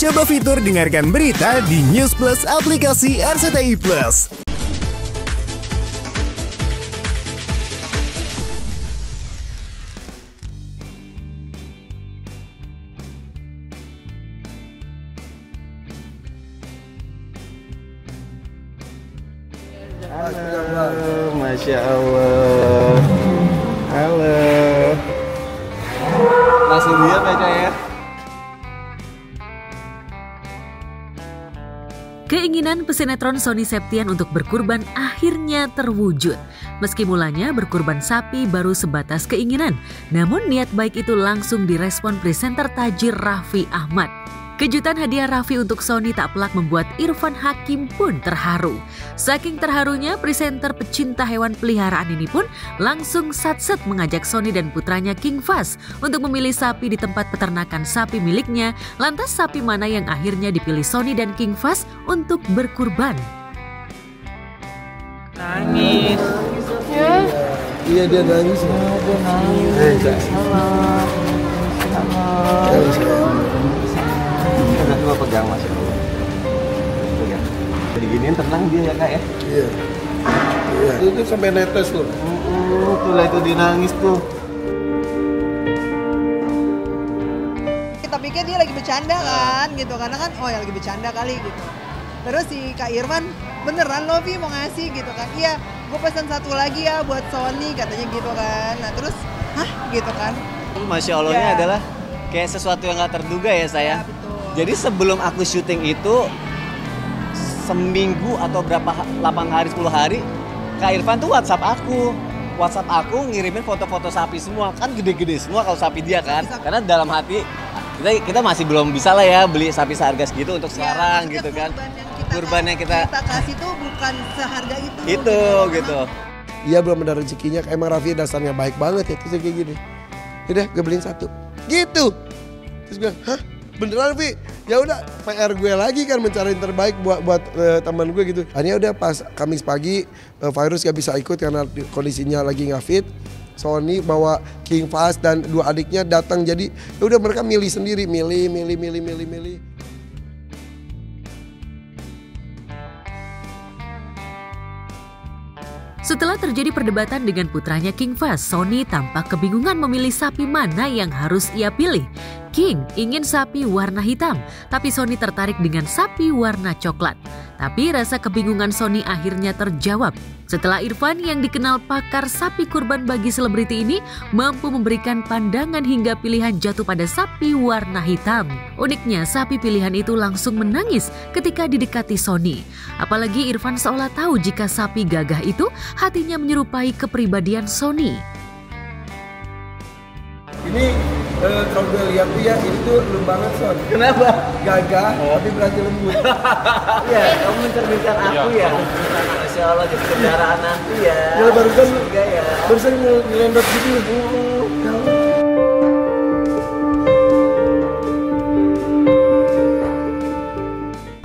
Coba fitur dengarkan berita di News Plus aplikasi RCTI Plus. Halo, Masya Allah. Halo. Langsung lihat aja ya. Keinginan pesinetron Sony Septian untuk berkurban akhirnya terwujud. Meski mulanya berkurban sapi baru sebatas keinginan, namun niat baik itu langsung direspon presenter Tajir Raffi Ahmad. Kejutan hadiah Raffi untuk Sony tak pelak membuat Irfan Hakim pun terharu. Saking terharunya, presenter pecinta hewan peliharaan ini pun langsung satset mengajak Sony dan putranya King Fahz untuk memilih sapi di tempat peternakan sapi miliknya. Lantas sapi mana yang akhirnya dipilih Sony dan King Fahz untuk berkurban? Nangis. Ya? Iya, dia nangis. Dia nangis. Coba pegang Mas. Pegang. Jadi giniin tenang dia ya Kak ya? Iya. Iya. Itu sampai netes loh. Itulah itu dia nangis tuh. Kita pikir dia lagi bercanda kan gitu, karena kan oh ya lagi bercanda kali gitu. Terus si Kak Irfan beneran loh Vi mau ngasih gitu kan. Iya, gue pesan satu lagi ya buat Sony katanya gitu kan. Nah terus hah gitu kan. Masya Allahnya adalah kayak sesuatu yang gak terduga ya saya. Ya, betul. Jadi sebelum aku syuting itu seminggu atau berapa 8 hari 10 hari Kak Irfan tuh WhatsApp aku ngirimin foto-foto sapi semua, kan gede-gede semua kalau sapi dia kan. Karena dalam hati kita masih belum bisa lah ya beli sapi seharga segitu untuk sekarang gitu kan. Kurban yang kita kasih tuh bukan seharga itu. Itu gitu. Iya belum ada rezekinya, emang Raffi dasarnya baik banget ya, terus kayak gini. Udah gue beliin satu. Gitu. Terus gue, hah? Beneran Vi? Ya udah PR gue lagi kan mencari yang terbaik buat teman gue gitu. Akhirnya udah pas Kamis pagi Virus gak bisa ikut karena kondisinya lagi nggak fit. Sony bawa King Fahz dan dua adiknya datang, jadi ya udah mereka milih sendiri, milih. Setelah terjadi perdebatan dengan putranya King Fahz, Sony tampak kebingungan memilih sapi mana yang harus ia pilih. King ingin sapi warna hitam, tapi Sony tertarik dengan sapi warna coklat. Tapi rasa kebingungan Sony akhirnya terjawab setelah Irfan yang dikenal pakar sapi kurban bagi selebriti ini mampu memberikan pandangan hingga pilihan jatuh pada sapi warna hitam. Uniknya, sapi pilihan itu langsung menangis ketika didekati Sony. Apalagi Irfan seolah tahu jika sapi gagah itu hatinya menyerupai kepribadian Sony. Ini kalau gue lihat tuh ya, ini tuh lu banget Son. Kenapa? Gagah tapi berarti lembut. Iya, kamu mencerminkan aku ya. Masya Allah, jadi kendaraan nanti ya. Ya barusan ya. Barusan ngelendot gitu.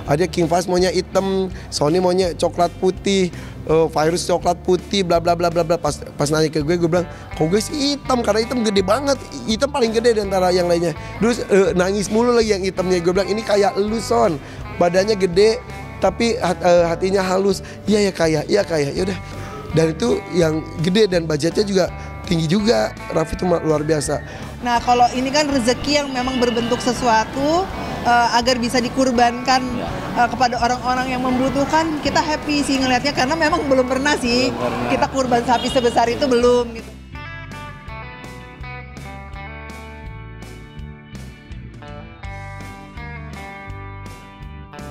Ada King Fahz maunya hitam, Sony maunya coklat putih, Virus coklat putih, bla bla bla bla bla. Pas nanya ke gue bilang, kok gue sih hitam karena hitam gede banget, hitam paling gede di antara yang lainnya. Terus nangis mulu lagi yang hitamnya. Gue bilang ini kayak lu Son, badannya gede tapi hatinya halus. Iya ya kayak, ya udah. Dan itu yang gede dan budgetnya juga tinggi juga. Raffi itu luar biasa. Nah kalau ini kan rezeki yang memang berbentuk sesuatu agar bisa dikurbankan kepada orang-orang yang membutuhkan, kita happy sih ngelihatnya karena memang belum pernah sih kita kurban sapi sebesar itu belum gitu.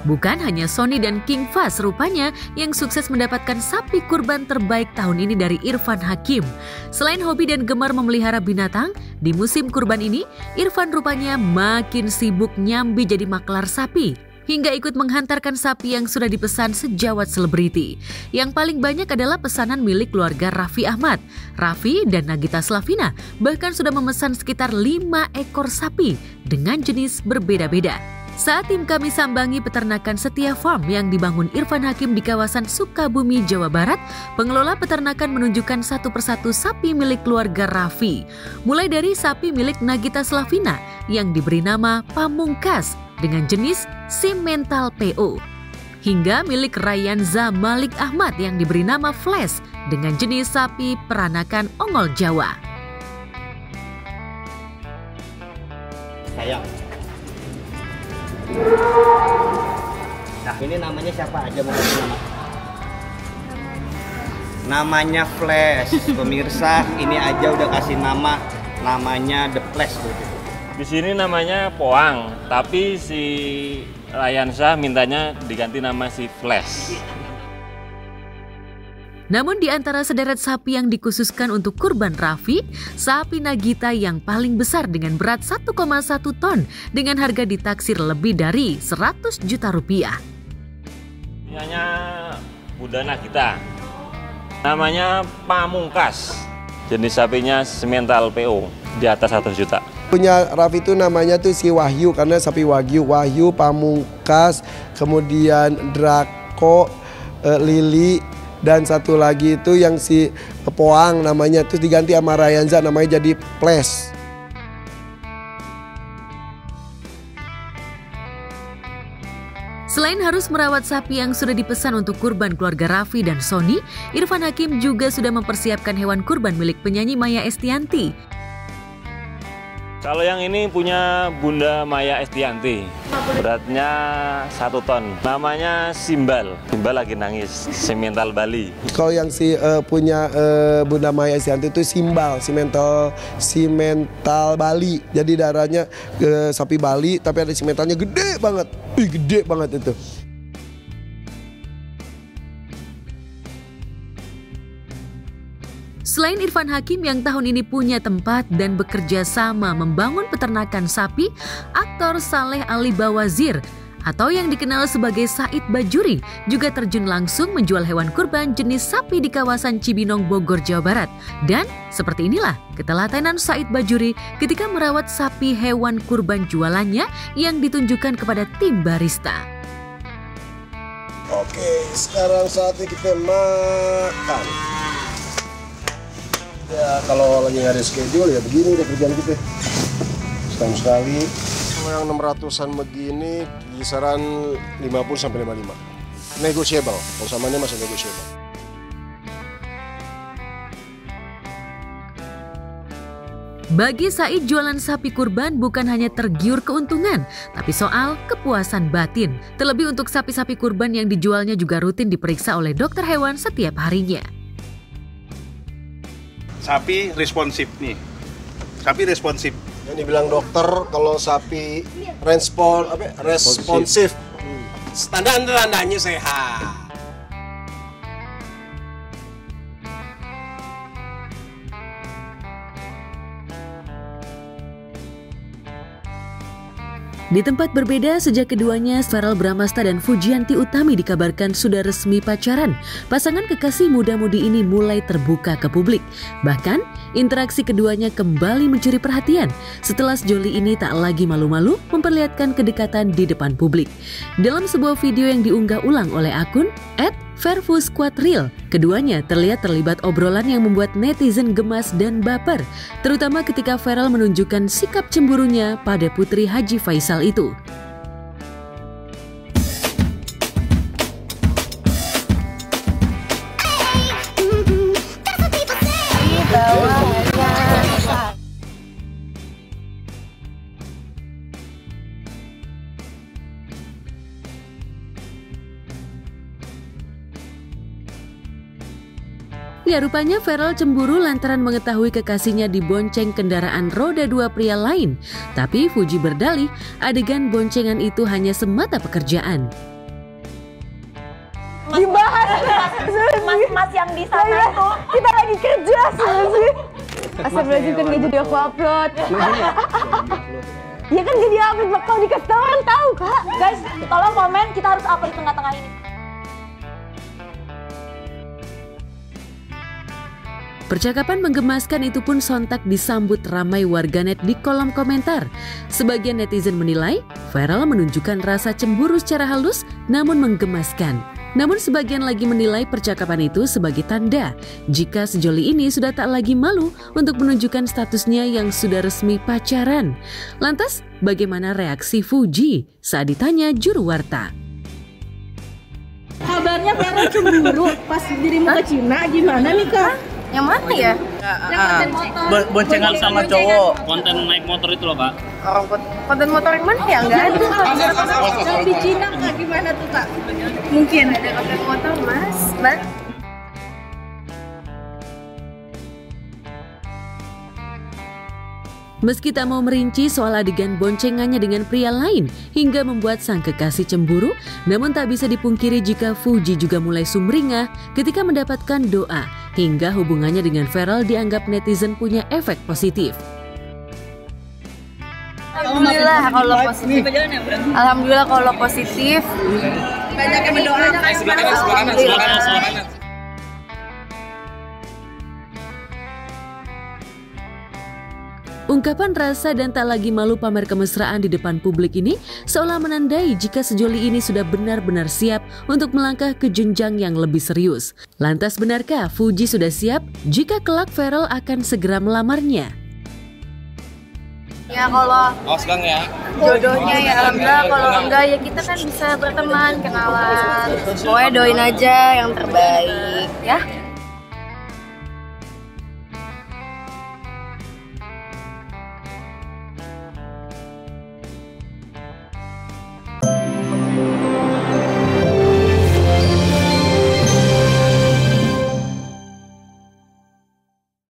Bukan hanya Sony dan King Fahz rupanya yang sukses mendapatkan sapi kurban terbaik tahun ini dari Irfan Hakim. Selain hobi dan gemar memelihara binatang, di musim kurban ini Irfan rupanya makin sibuk nyambi jadi maklar sapi. Hingga ikut menghantarkan sapi yang sudah dipesan sejawat selebriti. Yang paling banyak adalah pesanan milik keluarga Raffi Ahmad. Raffi dan Nagita Slavina bahkan sudah memesan sekitar 5 ekor sapi dengan jenis berbeda-beda. Saat tim kami sambangi peternakan Setia Farm yang dibangun Irfan Hakim di kawasan Sukabumi, Jawa Barat, pengelola peternakan menunjukkan satu persatu sapi milik keluarga Raffi. Mulai dari sapi milik Nagita Slavina yang diberi nama Pamungkas, dengan jenis Simmental PO. Hingga milik Rayanza Malik Ahmad yang diberi nama Flash dengan jenis sapi peranakan Ongol Jawa. Sayang. Nah, ini namanya siapa aja mau kasih nama? Namanya Flash. Pemirsa, ini aja udah kasih nama, namanya The Flash. Di sini namanya Poang, tapi si Rayansa mintanya diganti nama si Flash. Namun di antara sederet sapi yang dikhususkan untuk kurban Raffi, sapi Nagita yang paling besar dengan berat 1,1 ton dengan harga ditaksir lebih dari 100 juta rupiah. Namanya Bunda Nagita, namanya Pamungkas, jenis sapinya Simmental PO, di atas 100 juta. Punya Raffi itu namanya tuh si Wahyu karena sapi Wagyu, Wahyu, Pamungkas, kemudian Draco, Lili, dan satu lagi itu yang si Poang namanya, terus diganti sama Rayanza namanya jadi Flash. Selain harus merawat sapi yang sudah dipesan untuk kurban keluarga Raffi dan Sony, Irfan Hakim juga sudah mempersiapkan hewan kurban milik penyanyi Maya Estianty. Kalau yang ini punya Bunda Maya Estianty, beratnya 1 ton. Namanya Simbal, Simbal lagi nangis, Simmental Bali. Kalau yang si punya Bunda Maya Estianty itu Simbal, Simmental Bali. Jadi darahnya sapi Bali, tapi ada simentalnya gede banget, gede banget itu. Selain Irfan Hakim yang tahun ini punya tempat dan bekerja sama membangun peternakan sapi, aktor Saleh Ali Bawazir atau yang dikenal sebagai Said Bajuri juga terjun langsung menjual hewan kurban jenis sapi di kawasan Cibinong, Bogor, Jawa Barat. Dan seperti inilah ketelatenan Said Bajuri ketika merawat sapi hewan kurban jualannya yang ditunjukkan kepada tim barista. Oke, sekarang saatnya kita makan. Ya kalau lagi nggak ada schedule ya begini deh kerjaan kita. Setahun sekali. Yang 600-an begini kisaran 50-55. Negotiable. Kalau samanya masih negotiable. Bagi Said, jualan sapi kurban bukan hanya tergiur keuntungan, tapi soal kepuasan batin. Terlebih untuk sapi-sapi kurban yang dijualnya juga rutin diperiksa oleh dokter hewan setiap harinya. Sapi responsif nih, sapi responsif. Yang dibilang dokter kalau sapi responsif, tanda-tandanya sehat. Di tempat berbeda, sejak keduanya, Farel Bramasta dan Fujianti Utami dikabarkan sudah resmi pacaran. Pasangan kekasih muda-mudi ini mulai terbuka ke publik. Bahkan, interaksi keduanya kembali mencuri perhatian setelah sejoli ini tak lagi malu-malu memperlihatkan kedekatan di depan publik. Dalam sebuah video yang diunggah ulang oleh akun @Fairfusquadril, keduanya terlihat terlibat obrolan yang membuat netizen gemas dan baper, terutama ketika Farel menunjukkan sikap cemburunya pada putri Haji Faisal itu. Ya, rupanya Farel cemburu lantaran mengetahui kekasihnya dibonceng kendaraan roda 2 pria lain. Tapi Fuji berdalih adegan boncengan itu hanya semata pekerjaan. Dibahas mas yang di sana tuh kita lagi kerja sih. Astagfirullahaladzim, kan gak jadi aku upload. Ya kan jadi upload bakal dikasih orang tahu kak. Guys, tolong komen, kita harus upload di tengah-tengah ini. Percakapan menggemaskan itu pun sontak disambut ramai warganet di kolom komentar. Sebagian netizen menilai Farel menunjukkan rasa cemburu secara halus namun menggemaskan. Namun sebagian lagi menilai percakapan itu sebagai tanda jika sejoli ini sudah tak lagi malu untuk menunjukkan statusnya yang sudah resmi pacaran. Lantas, bagaimana reaksi Fuji saat ditanya juru warta? Kabarnya Vera cemburu pas dirimu ke Cina, gimana nih Kak? Yang mana ya? Yang konten motor. Boncengan sama cowok, konten naik motor itu loh Kak. Konten motor yang mana ya? Enggak ada. Yang di Cina Kak, gimana tuh Kak? Mungkin ada konten motor Mas. Meski tak mau merinci soal adegan boncengannya dengan pria lain hingga membuat sang kekasih cemburu, namun tak bisa dipungkiri jika Fuji juga mulai sumringah ketika mendapatkan doa hingga hubungannya dengan Farel dianggap netizen punya efek positif. Alhamdulillah kalau positif. Alhamdulillah kalau positif. Banyak yang mendoakan. Alhamdulillah. Ungkapan rasa dan tak lagi malu pamer kemesraan di depan publik ini seolah menandai jika sejoli ini sudah benar-benar siap untuk melangkah ke jenjang yang lebih serius. Lantas benarkah Fuji sudah siap jika kelak Farel akan segera melamarnya? Ya kalau jodohnya ya alhamdulillah, kalau enggak ya kita kan bisa berteman, kenalan. Pokoknya doain aja yang terbaik ya.